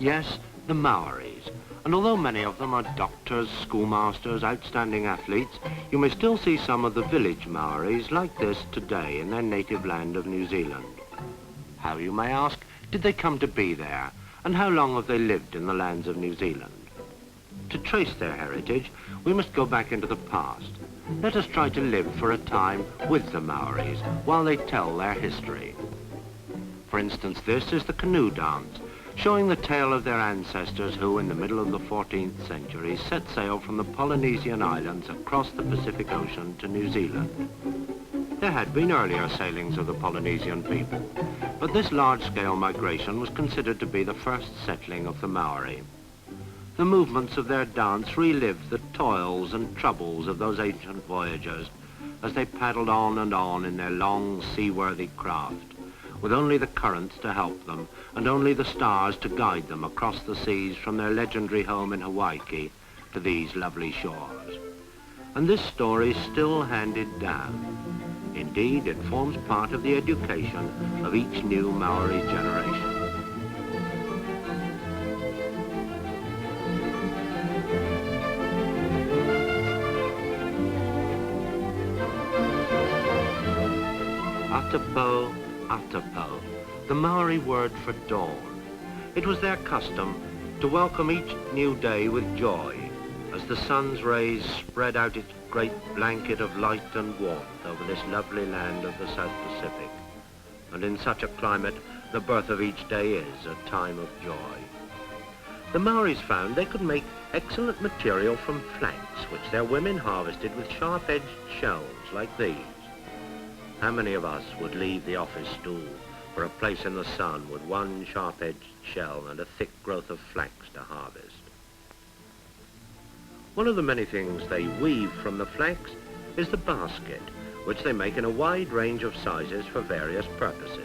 Yes, the Maoris. And although many of them are doctors, schoolmasters, outstanding athletes, you may still see some of the village Maoris like this today in their native land of New Zealand. How, you may ask, did they come to be there? And how long have they lived in the lands of New Zealand? To trace their heritage, we must go back into the past. Let us try to live for a time with the Maoris while they tell their history. For instance, this is the canoe dance, showing the tale of their ancestors who, in the middle of the 14th century, set sail from the Polynesian islands across the Pacific Ocean to New Zealand. There had been earlier sailings of the Polynesian people, but this large-scale migration was considered to be the first settling of the Maori. The movements of their dance relived the toils and troubles of those ancient voyagers as they paddled on and on in their long, seaworthy craft, with only the currents to help them and only the stars to guide them across the seas from their legendary home in Hawaii to these lovely shores. And this story is still handed down. Indeed, it forms part of the education of each new Maori generation. Atapo, atapo, the Maori word for dawn. It was their custom to welcome each new day with joy as the sun's rays spread out its great blanket of light and warmth over this lovely land of the South Pacific. And in such a climate, the birth of each day is a time of joy. The Maoris found they could make excellent material from flax, which their women harvested with sharp-edged shells like these. How many of us would leave the office stool for a place in the sun with one sharp-edged shell and a thick growth of flax to harvest? One of the many things they weave from the flax is the basket, which they make in a wide range of sizes for various purposes.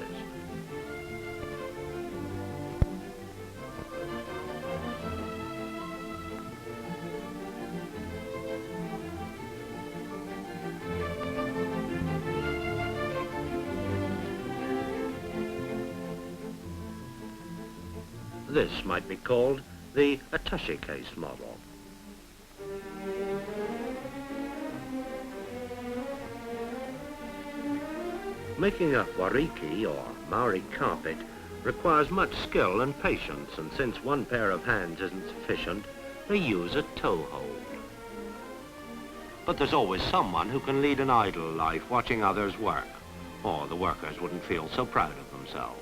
This might be called the attaché case model. Making a wariki, or Maori carpet, requires much skill and patience, and since one pair of hands isn't sufficient, they use a toe hold. But there's always someone who can lead an idle life watching others work, or the workers wouldn't feel so proud of themselves.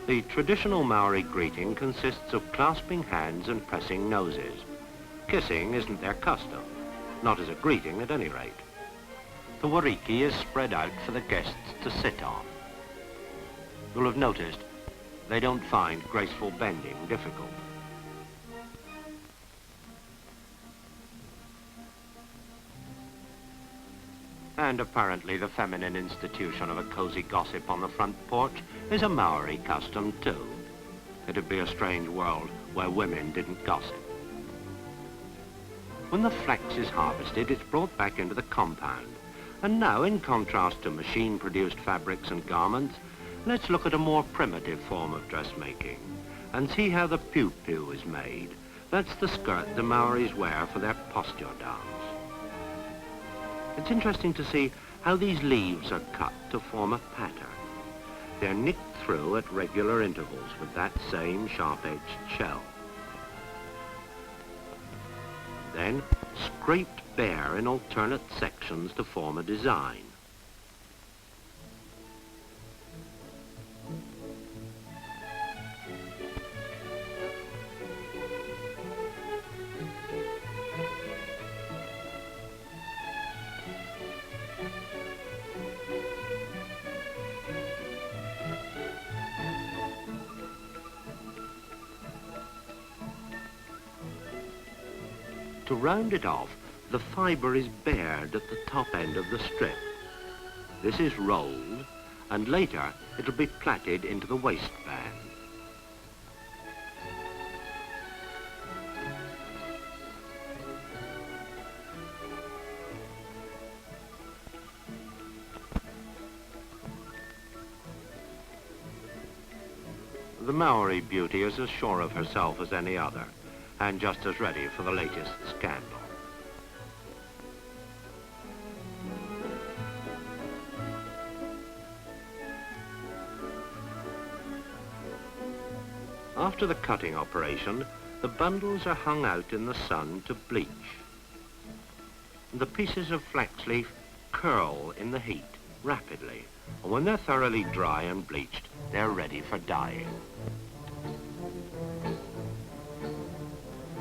The traditional Maori greeting consists of clasping hands and pressing noses. Kissing isn't their custom, not as a greeting at any rate. The wariki is spread out for the guests to sit on. You'll have noticed they don't find graceful bending difficult. And apparently the feminine institution of a cozy gossip on the front porch is a Maori custom too. It'd be a strange world where women didn't gossip. When the flax is harvested, it's brought back into the compound. And now, in contrast to machine-produced fabrics and garments, let's look at a more primitive form of dressmaking and see how the piu-piu is made. That's the skirt the Maoris wear for their posture dance. It's interesting to see how these leaves are cut to form a pattern. They're nicked through at regular intervals with that same sharp-edged shell. Then scraped bare in alternate sections to form a design. To round it off, the fibre is bared at the top end of the strip. This is rolled, and later it'll be plaited into the waistband. the Maori beauty is as sure of herself as any other, and just as ready for the latest scandal. After the cutting operation, the bundles are hung out in the sun to bleach. The pieces of flax leaf curl in the heat rapidly, and when they're thoroughly dry and bleached, they're ready for dyeing.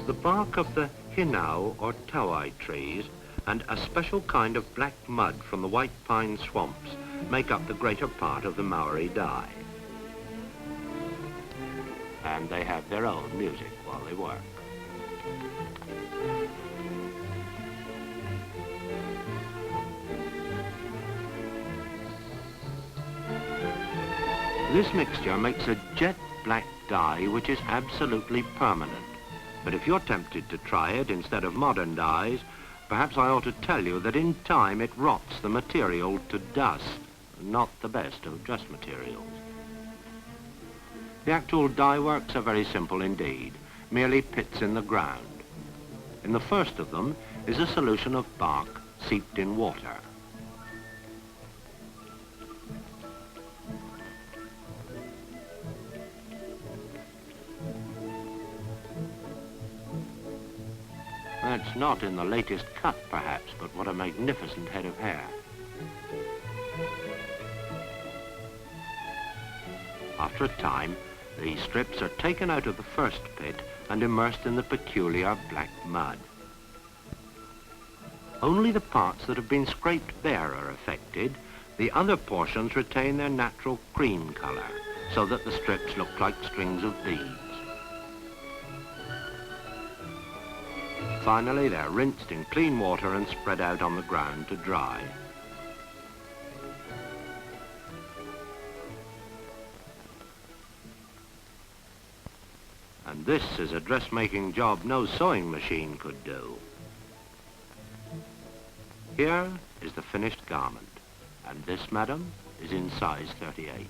The bark of the hinau or tauai trees and a special kind of black mud from the white pine swamps make up the greater part of the Maori dye. And they have their own music while they work. This mixture makes a jet black dye which is absolutely permanent. But if you're tempted to try it instead of modern dyes, perhaps I ought to tell you that in time it rots the material to dust, not the best of dress materials. The actual dye works are very simple indeed, merely pits in the ground. In the first of them is a solution of bark seeped in water. That's not in the latest cut, perhaps, but what a magnificent head of hair. After a time, the strips are taken out of the first pit and immersed in the peculiar black mud. Only the parts that have been scraped bare are affected. The other portions retain their natural cream color, so that the strips look like strings of beads. Finally, they're rinsed in clean water and spread out on the ground to dry. And this is a dressmaking job no sewing machine could do. Here is the finished garment, and this, madam, is in size 38.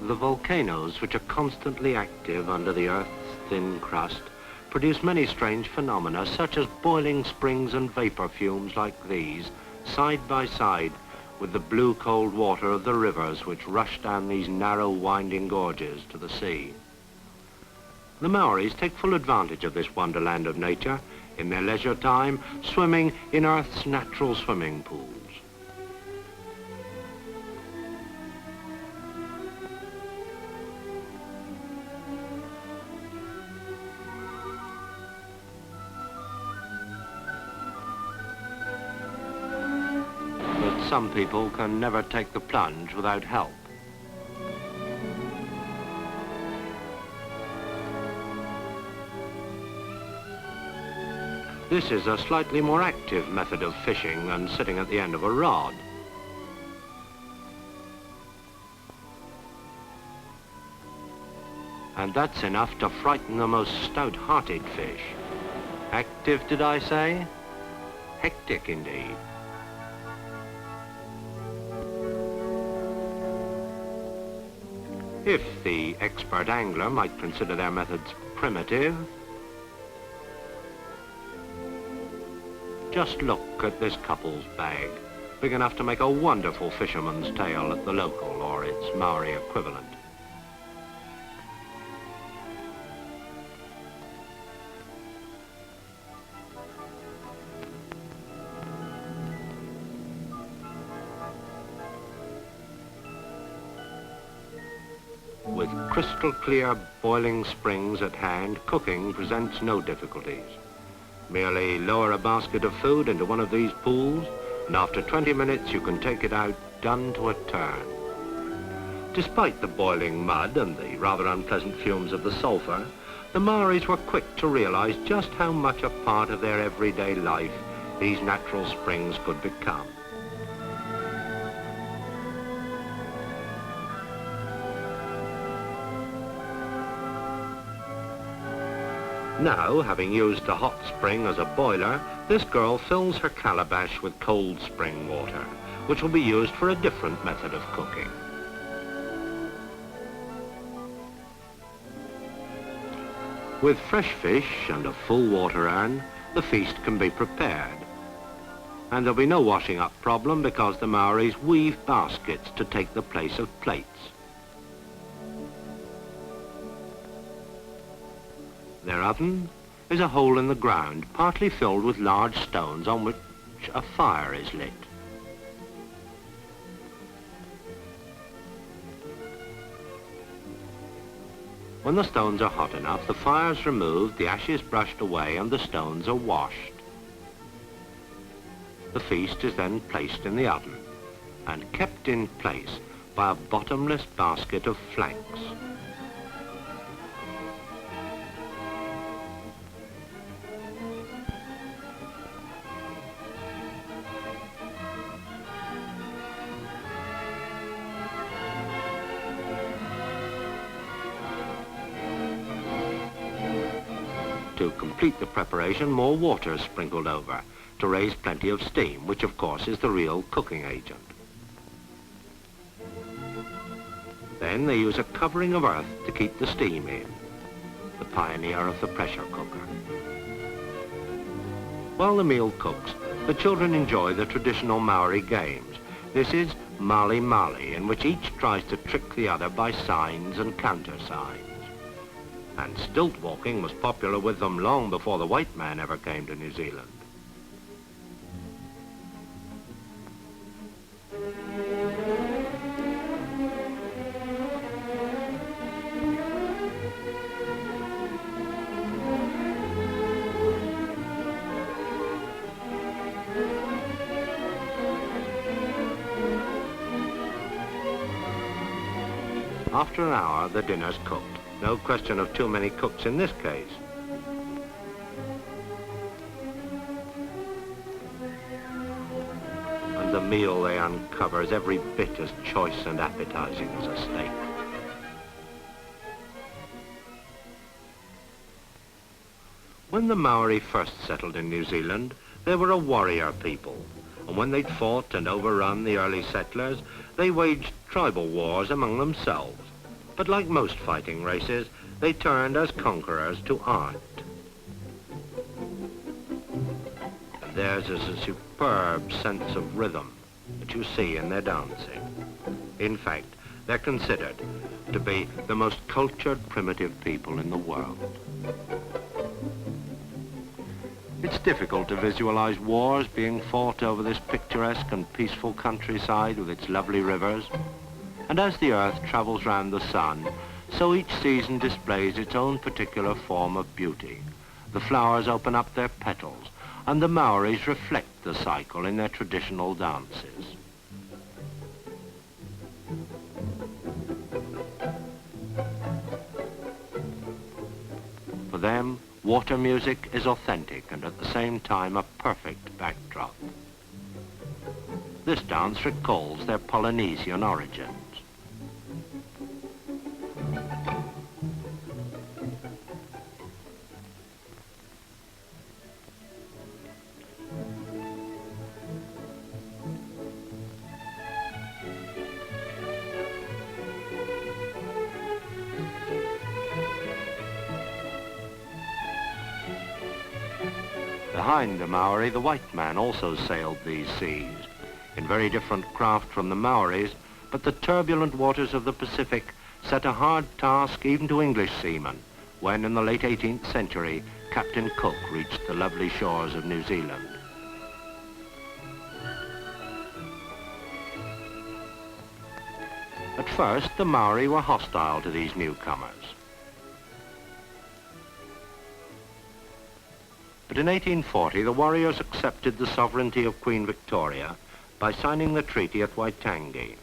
The volcanoes, which are constantly active under the Earth's thin crust, produce many strange phenomena, such as boiling springs and vapor fumes like these, side by side with the blue cold water of the rivers which rush down these narrow winding gorges to the sea. The Maoris take full advantage of this wonderland of nature in their leisure time, swimming in Earth's natural swimming pools. Some people can never take the plunge without help. This is a slightly more active method of fishing than sitting at the end of a rod. And that's enough to frighten the most stout-hearted fish. Active, did I say? Hectic indeed. If the expert angler might consider their methods primitive, just look at this couple's bag, big enough to make a wonderful fisherman's tale at the local or its Maori equivalent. With crystal clear boiling springs at hand, cooking presents no difficulties. Merely lower a basket of food into one of these pools, and after 20 minutes you can take it out done to a turn. Despite the boiling mud and the rather unpleasant fumes of the sulfur, the Maoris were quick to realize just how much a part of their everyday life these natural springs could become. Now, having used the hot spring as a boiler, this girl fills her calabash with cold spring water, which will be used for a different method of cooking. With fresh fish and a full water urn, the feast can be prepared. And there'll be no washing up problem because the Maoris weave baskets to take the place of plates. Their oven is a hole in the ground, partly filled with large stones on which a fire is lit. When the stones are hot enough, the fire is removed, the ashes brushed away, and the stones are washed. The feast is then placed in the oven and kept in place by a bottomless basket of flanks. To complete the preparation, more water is sprinkled over to raise plenty of steam, which of course is the real cooking agent. Then they use a covering of earth to keep the steam in, the pioneer of the pressure cooker. While the meal cooks, the children enjoy the traditional Maori games. This is Mali Mali, in which each tries to trick the other by signs and countersigns. And stilt walking was popular with them long before the white man ever came to New Zealand. After an hour, the dinner's cooked. No question of too many cooks in this case. And the meal they uncover is every bit as choice and appetizing as a steak. When the Maori first settled in New Zealand, they were a warrior people. And when they'd fought and overrun the early settlers, they waged tribal wars among themselves. But like most fighting races, they turned as conquerors to art. And theirs is a superb sense of rhythm that you see in their dancing. In fact, they're considered to be the most cultured primitive people in the world. It's difficult to visualize wars being fought over this picturesque and peaceful countryside with its lovely rivers. And as the earth travels round the sun, so each season displays its own particular form of beauty. The flowers open up their petals, and the Maoris reflect the cycle in their traditional dances. For them, water music is authentic and at the same time a perfect backdrop. This dance recalls their Polynesian origins. Behind the Maori, the white man also sailed these seas, in very different craft from the Maoris, but the turbulent waters of the Pacific set a hard task even to English seamen, when in the late 18th century, Captain Cook reached the lovely shores of New Zealand. At first, the Maori were hostile to these newcomers. But in 1840, the warriors accepted the sovereignty of Queen Victoria by signing the treaty at Waitangi.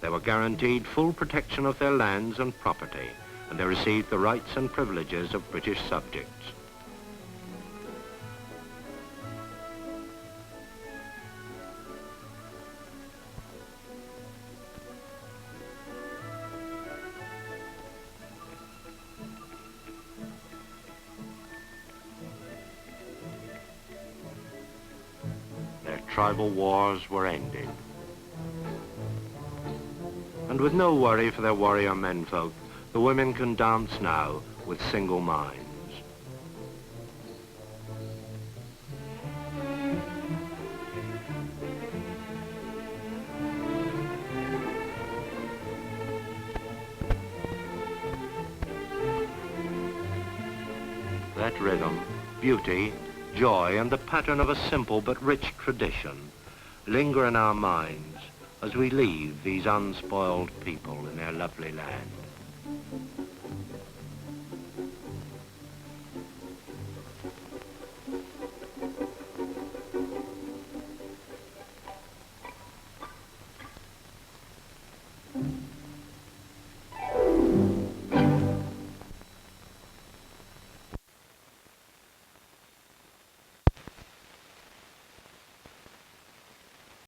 They were guaranteed full protection of their lands and property, and they received the rights and privileges of British subjects. tribal wars were ended. And with no worry for their warrior menfolk, the women can dance now with single minds. That rhythm, beauty, joy, and the pattern of a simple but rich tradition linger in our minds as we leave these unspoiled people in their lovely land.